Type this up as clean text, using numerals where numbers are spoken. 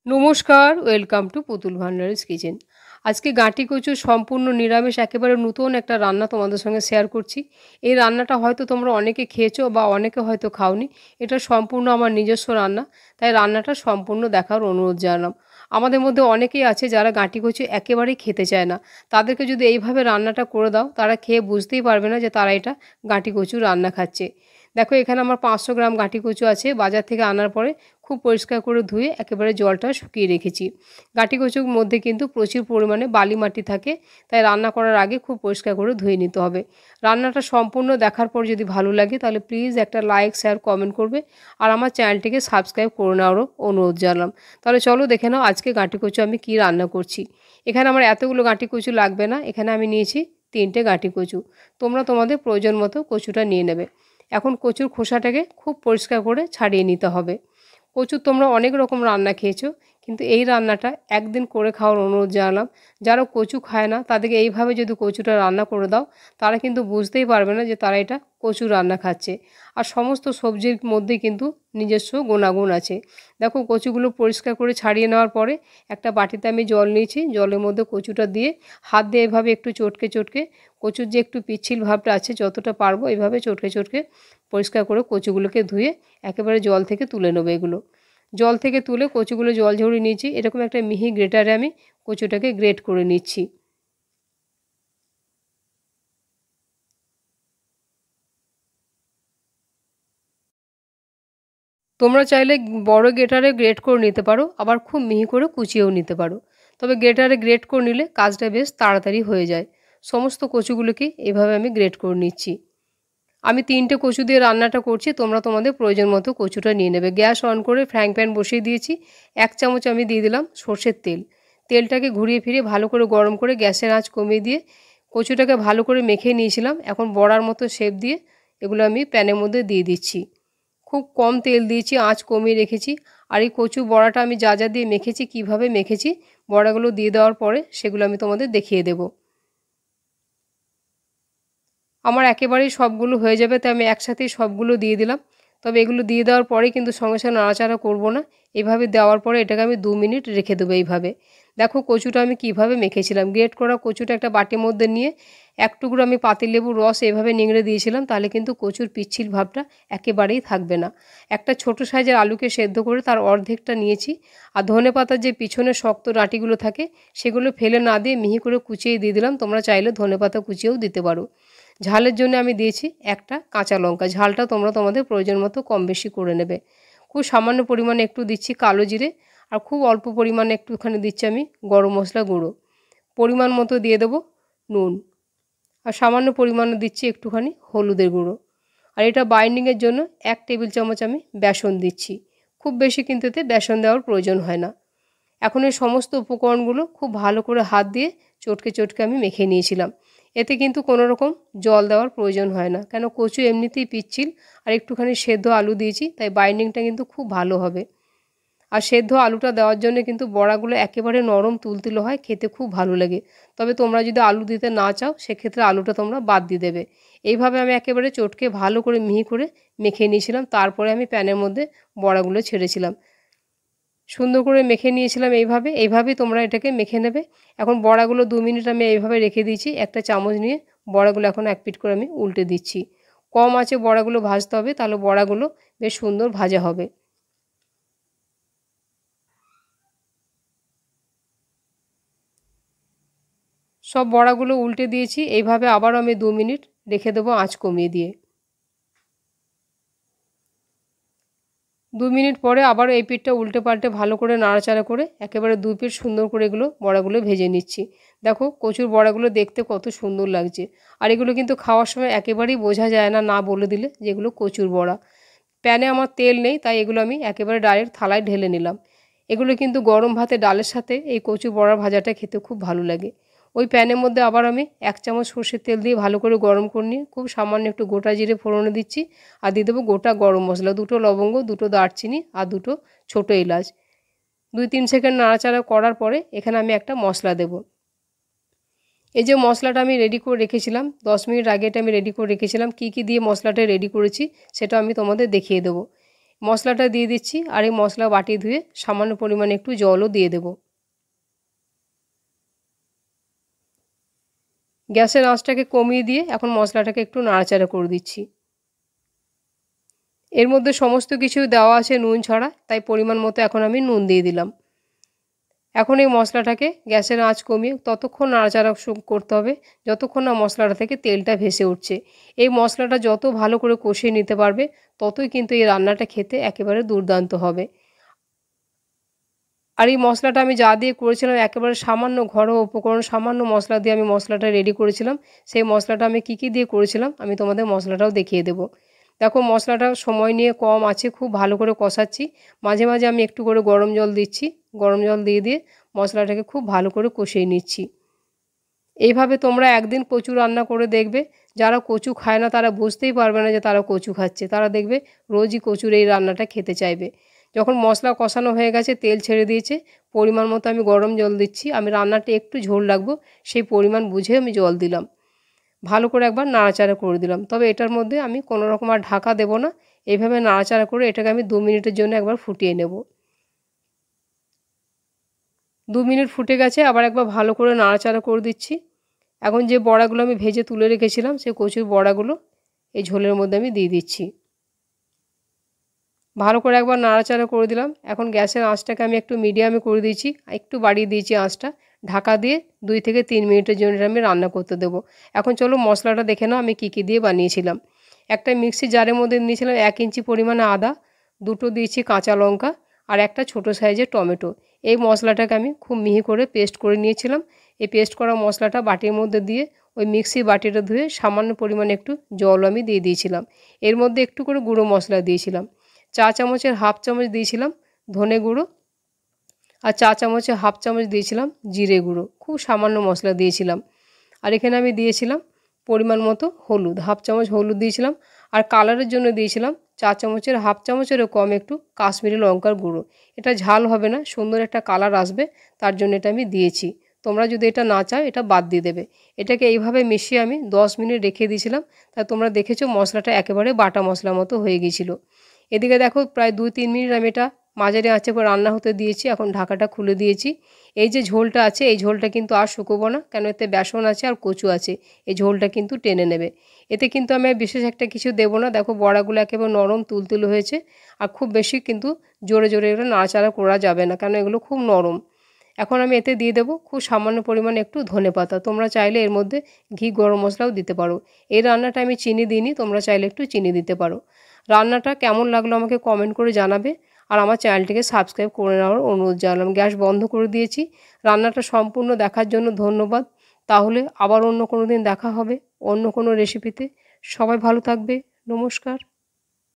নমস্কার, welcome to পুতুল ভান্ডারিস kitchen. আজকে গাঁটি কচুর সম্পূর্ণ নিরামিষ একেবারে নতুন একটা রান্না তোমাদের সঙ্গে শেয়ার করছি। এই রান্নাটা হয়তো তোমরা অনেকে খেয়েছো বা অনেকে হয়তো খাওনি। এটা সম্পূর্ণ আমার নিজস্ব রান্না, তাই রান্নাটা সম্পূর্ণ দেখার অনুরোধ জানালাম। আমাদের মধ্যে অনেকেই আছে যারা গাঁটি কচু একেবারেই খেতে চায় না। তাদেরকে যদি এইভাবে রান্নাটা করে দাও, তারা খেয়ে বুঝতেই পারবে না যে তারা এটা গাঁটি কচু রান্না খাচ্ছে। দেখো এখানে আমার 500 গ্রাম গাঁটি কচু আছে, বাজার থেকে আনার পরে খুব পরিষ্কার করে ধুয়ে একেবারে জলটা শুকিয়ে রেখেছি। গাঁটি কচুর মধ্যে কিন্তু প্রচুর পরিমাণে বালি মাটি থাকে, তাই রান্না করার আগে খুব পরিষ্কার করে ধুয়ে নিতে হবে। রান্নাটা সম্পূর্ণ দেখার পর যদি ভালো লাগে তাহলে প্লিজ একটা লাইক শেয়ার কমেন্ট করবে, আর আমার চ্যানেলটিকে সাবস্ক্রাইব করে নেওয়ারও অনুরোধ জানালাম। তাহলে চলো দেখে নাও আজকে গাঁটি কচু আমি কি রান্না করছি। এখানে আমার এতগুলো গাঁটি কচু লাগবে না, এখানে আমি নিয়েছি 3টে গাঁটি কচু। তোমরা তোমাদের প্রয়োজন মতো কচুটা নিয়ে নেবে। এখন কচুর খোসাটাকে খুব পরিষ্কার করে ছাড়িয়ে নিতে হবে। কচুর তোমরা অনেক রকম রান্না খেয়েছো, কিন্তু এই রান্নাটা একদিন করে খাওয়ার অনুরোধ জানালাম। যারা কচু খায় না তাদেরকে এইভাবে যদি কচুটা রান্না করে দাও, তারা কিন্তু বুঝতেই পারবে না যে তারা এটা কচু রান্না খাচ্ছে। আর সমস্ত সবজির মধ্যে কিন্তু নিজস্ব গুণাগুণ আছে। দেখো কচুগুলো পরিষ্কার করে ছাড়িয়ে নেওয়ার পরে একটা বাটিতে আমি জল নিয়েছি, জলের মধ্যে কচুটা দিয়ে হাত দিয়ে এভাবে একটু চটকে চটকে কচুর যে একটু পিচ্ছিল ভাবটা আছে যতটা পারবো এইভাবে চটকে চটকে পরিষ্কার করে কচুগুলোকে ধুয়ে একেবারে জল থেকে তুলে নেবো। এগুলো জল থেকে তুলে কচুগুলো জল ঝরিয়ে নিয়েছি, এরকম একটা মিহি গ্রেটারে আমি কচুটাকে গ্রেট করে নিচ্ছি। তোমরা চাইলে বড় গ্রেটারে গ্রেট করে নিতে পারো, আবার খুব মিহি করে কুচিয়েও নিতে পারো। তবে গ্রেটারে গ্রেট করে নিলে কাজটা বেশ তাড়াতাড়ি হয়ে যায়। সমস্ত কচুগুলোকে এভাবে আমি গ্রেট করে নিচ্ছি। আমি 3টে কচু দিয়ে রান্নাটা করছি, তোমরা তোমাদের প্রয়োজন মতো কচুটা নিয়ে নেবে। গ্যাস অন করে ফ্রাইং প্যান বসিয়ে দিয়েছি। 1 চামচ আমি দিয়ে দিলাম সর্ষের তেল। তেলটাকে ঘুরিয়ে ফিরিয়ে ভালো করে গরম করে গ্যাসের আঁচ কমিয়ে দিয়ে কচুটাকে ভালো করে মেখে নিয়েছিলাম। এখন বড়ার মতো শেপ দিয়ে এগুলো আমি প্যানের মধ্যে দিয়ে দিচ্ছি। খুব কম তেল দিয়েছি, আঁচ কমিয়ে রেখেছি। আর এই কচু বড়াটা আমি যা যা দিয়ে মেখেছি, কিভাবে মেখেছি, বড়াগুলো দিয়ে দেওয়ার পরে সেগুলো আমি তোমাদের দেখিয়ে দেবো। আমার একেবারেই সবগুলো হয়ে যাবে, তাই আমি একসাথেই সবগুলো দিয়ে দিলাম। তবে এগুলো দিয়ে দেওয়ার পরে কিন্তু সঙ্গে সঙ্গে নাড়াচাড়া করব না। এইভাবে দেওয়ার পরে এটাকে আমি 2 মিনিট রেখে দেবো এইভাবে। দেখো কচুটা আমি কিভাবে মেখেছিলাম। গ্রেট করা কচুটা একটা বাটির মধ্যে নিয়ে এক টুকরো আমি পাতিলেবুর রস এভাবে নিংড়ে দিয়েছিলাম, তাহলে কিন্তু কচুর পিচ্ছিল ভাবটা একেবারেই থাকবে না। একটা ছোট সাইজের আলুকে সেদ্ধ করে তার অর্ধেকটা নিয়েছি। আর ধনেপাতার যে পিছনে শক্ত ডাঁটিগুলো থাকে সেগুলো ফেলে না দিয়ে মিহি করে কুচিয়ে দিয়ে দিলাম। তোমরা চাইলে ধনেপাতা কুচিয়েও দিতে পারো। ঝালের জন্য আমি দিয়েছি একটা কাঁচা লঙ্কা। ঝালটা তোমরা তোমাদের প্রয়োজন মতো কম বেশি করে নেবে। খুব সামান্য পরিমাণে একটু দিচ্ছি কালো জিরে, আর খুব অল্প পরিমাণে একটুখানি দিচ্ছি আমি গরম মশলা গুঁড়ো। পরিমাণ মতো দিয়ে দেবো নুন, আর সামান্য পরিমাণে দিচ্ছি একটুখানি হলুদের গুঁড়ো। আর এটা বাইন্ডিংয়ের জন্য 1 টেবিল চামচ আমি বেসন দিচ্ছি। খুব বেশি কিন্তু এতে বেসন দেওয়ার প্রয়োজন হয় না। এখন এই সমস্ত উপকরণগুলো খুব ভালো করে হাত দিয়ে চটকে চটকে আমি মেখে নিয়েছিলাম। এতে কিন্তু কোনো রকম জল দেওয়ার প্রয়োজন হয় না, কেন কচু এমনিতেই পিচ্ছিল। আর একটুখানি সেদ্ধ আলু দিয়েছি, তাই বাইন্ডিংটা কিন্তু খুব ভালো হবে। আর সেদ্ধ আলুটা দেওয়ার জন্য কিন্তু বড়াগুলো একেবারে নরম তুলতুলে হয়, খেতে খুব ভালো লাগে। তবে তোমরা যদি আলু দিতে না চাও সেক্ষেত্রে আলুটা তোমরা বাদ দিয়ে দেবে। এইভাবে আমি একেবারে চটকে ভালো করে মিহি করে মেখে নিয়েছিলাম। তারপরে আমি প্যানের মধ্যে বড়াগুলো ছেড়েছিলাম। সুন্দর করে মেখে নিয়েছিলাম এইভাবেই তোমরা এটাকে মেখে নেবে। এখন বড়াগুলো 2 মিনিট আমি এইভাবে রেখে দিয়েছি। একটা চামচ নিয়ে বড়াগুলো এখন এক পিঠ করে আমি উল্টে দিচ্ছি। কম আঁচে বড়াগুলো ভাজতে হবে, তাহলে বড়াগুলো বেশ সুন্দর ভাজা হবে। সব বড়াগুলো উল্টে দিয়েছি। এইভাবে আবারও আমি 2 মিনিট রেখে দেবো আঁচ কমিয়ে দিয়ে। 2 মিনিট পরে আবারও এই পিঠটা উল্টে পাল্টে ভালো করে নাড়াচাড়া করে একেবারে 2 পিঠ সুন্দর করে এগুলো বড়াগুলো ভেজে নিচ্ছি। দেখো কচুর বড়াগুলো দেখতে কত সুন্দর লাগছে। আর এগুলো কিন্তু খাওয়ার সময় একেবারেই বোঝা যায় না, না বলে দিলে যেগুলো কচুর বড়া। প্যানে আমার তেল নেই, তাই এগুলো আমি একেবারে ডাইরেক্ট থালায় ঢেলে নিলাম। এগুলো কিন্তু গরম ভাতে ডালের সাথে এই কচু বড়া ভাজাটা খেতে খুব ভালো লাগে। ওই প্যানের মধ্যে আবার আমি 1 চামচ সর্ষের তেল দিয়ে ভালো করে গরম করে নিয়ে খুব সামান্য একটু গোটা জিরে ফোড়নে দিচ্ছি। আর দিয়ে দেবো গোটা গরম মশলা, 2টো লবঙ্গ, 2টো দারচিনি আর 2টো ছোটো এলাচ। 2-3 সেকেন্ড নাড়াচাড়া করার পরে এখানে আমি একটা মশলা দেবো। এই যে মশলাটা আমি রেডি করে রেখেছিলাম, 10 মিনিট আগে এটা আমি রেডি করে রেখেছিলাম। কী কী দিয়ে মশলাটা রেডি করেছি সেটা আমি তোমাদের দেখিয়ে দেবো। মশলাটা দিয়ে দিচ্ছি আর এই মশলা বাটি ধুয়ে সামান্য পরিমাণে একটু জলও দিয়ে দেব। গ্যাসের আঁচটাকে কমিয়ে দিয়ে এখন মশলাটাকে একটু নাড়াচাড়া করে দিচ্ছি। এর মধ্যে সমস্ত কিছু দেওয়া আছে নুন ছাড়া, তাই পরিমাণ মতো এখন আমি নুন দিয়ে দিলাম। এখন এই মশলাটাকে গ্যাসের আঁচ কমিয়ে ততক্ষণ নাড়াচাড়া করতে হবে যতক্ষণ না মশলাটা থেকে তেলটা ভেসে উঠছে। এই মশলাটা যত ভালো করে কষিয়ে নিতে পারবে ততই কিন্তু এই রান্নাটা খেতে একেবারে দুর্দান্ত হবে। আর এই মশলাটা আমি যা দিয়ে করেছিলাম একেবারে সামান্য ঘরোয়া উপকরণ, সামান্য মশলা দিয়ে আমি মশলাটা রেডি করেছিলাম। সেই মশলাটা আমি কী দিয়ে করেছিলাম আমি তোমাদের মশলাটাও দেখিয়ে দেবো। দেখো মশলাটা সময় নিয়ে কম আছে খুব ভালো করে কষাচ্ছি। মাঝে মাঝে আমি একটু করে গরম জল দিচ্ছি। গরম জল দিয়ে দিয়ে মশলাটাকে খুব ভালো করে কষিয়ে নিচ্ছি। এইভাবে তোমরা একদিন কচু রান্না করে দেখবে। যারা কচু খায় না তারা বুঝতেই পারবে না যে তারা কচু খাচ্ছে। তারা দেখবে রোজই কচুর এই রান্নাটা খেতে চাইবে। যখন মশলা কষানো হয়ে গেছে, তেল ছেড়ে দিয়েছে, পরিমাণ মতো আমি গরম জল দিচ্ছি। আমি রান্নাটা একটু ঝোল রাখবো সেই পরিমাণ বুঝে আমি জল দিলাম। ভালো করে একবার নাড়াচাড়া করে দিলাম। তবে এটার মধ্যে আমি কোনো রকম আর ঢাকা দেব না। এইভাবে নাড়াচাড়া করে এটাকে আমি 2 মিনিটের জন্য একবার ফুটিয়ে নেব। 2 মিনিট ফুটে গেছে, আবার একবার ভালো করে নাড়াচাড়া করে দিচ্ছি। এখন যে বড়াগুলো আমি ভেজে তুলে রেখেছিলাম সেই কচুর বড়াগুলো এই ঝোলের মধ্যে আমি দিয়ে দিচ্ছি। ভালো করে একবার নাড়াচাড়া করে দিলাম। এখন গ্যাসের আঁচটাকে আমি একটু মিডিয়ামে করে দিয়েছি, একটু বাড়িয়ে দিয়েছি আঁচটা। ঢাকা দিয়ে 2 থেকে 3 মিনিটের জন্য আমি রান্না করতে দেবো। এখন চলো মশলাটা দেখে নাও আমি কী দিয়ে বানিয়েছিলাম। একটা মিক্সি জারের মধ্যে নিয়েছিলাম 1 ইঞ্চি পরিমাণে আদা, 2টো দিয়েছি কাঁচা লঙ্কা আর একটা ছোটো সাইজের টমেটো। এই মশলাটাকে আমি খুব মিহি করে পেস্ট করে নিয়েছিলাম। এই পেস্ট করা মশলাটা বাটির মধ্যে দিয়ে ওই মিক্সি বাটিটা ধুয়ে সামান্য পরিমাণে একটু জল আমি দিয়ে দিয়েছিলাম। এর মধ্যে একটু করে গুঁড়ো মশলা দিয়েছিলাম। চা চামচের হাফ চামচ দিয়েছিলাম ধনে গুঁড়ো আর চা চামচে হাফ চামচ দিয়েছিলাম জিরে গুঁড়ো। খুব সামান্য মশলা দিয়েছিলাম। আর এখানে আমি দিয়েছিলাম পরিমাণ মতো হলুদ, হাফ চামচ হলুদ দিয়েছিলাম। আর কালারের জন্য দিয়েছিলাম চা চামচের হাফ চামচেরও কম একটু কাশ্মীরি লঙ্কার গুঁড়ো। এটা ঝাল হবে না, সুন্দর একটা কালার আসবে, তার জন্য এটা আমি দিয়েছি। তোমরা যদি এটা না চাও এটা বাদ দিয়ে দেবে। এটাকে এইভাবে মিশিয়ে আমি 10 মিনিট রেখে দিয়েছিলাম। তা তোমরা দেখেছো মশলাটা একেবারে বাটা মশলা মতো হয়ে গিয়েছিলো। এদিকে দেখো প্রায় 2-3 মিনিট আমি এটা মাঝারি আঁচে করে রান্না হতে দিয়েছি। এখন ঢাকাটা খুলে দিয়েছি। এই যে ঝোলটা আছে এই ঝোলটা কিন্তু আর শুকোবো না, কেন এতে বেসন আছে আর কচু আছে। এই ঝোলটা কিন্তু টেনে নেবে। এতে কিন্তু আমি বিশেষ একটা কিছু দেবো না। দেখো বড়াগুলো একেবারে নরম তুলতুলে হয়েছে। আর খুব বেশি কিন্তু জোরে জোরে এগুলো নাড়াচাড়া করা যাবে না, কেন এগুলো খুব নরম। এখন আমি এতে দিয়ে দেবো খুব সামান্য পরিমাণে একটু ধনেপাতা। তোমরা চাইলে এর মধ্যে ঘি গরম মশলাও দিতে পারো। এই রান্নাটা আমি চিনি দিইনি, তোমরা চাইলে একটু চিনি দিতে পারো। রান্নাটা কেমন লাগলো আমাকে কমেন্ট করে জানাবে। আর আমার চ্যানেলটিকে সাবস্ক্রাইব করে নেওয়ার অনুরোধ জানালাম। গ্যাস বন্ধ করে দিয়েছি। রান্নাটা সম্পূর্ণ দেখার জন্য ধন্যবাদ। তাহলে আবার অন্য কোনো দিন দেখা হবে অন্য কোনো রেসিপিতে। সবাই ভালো থাকবে। নমস্কার।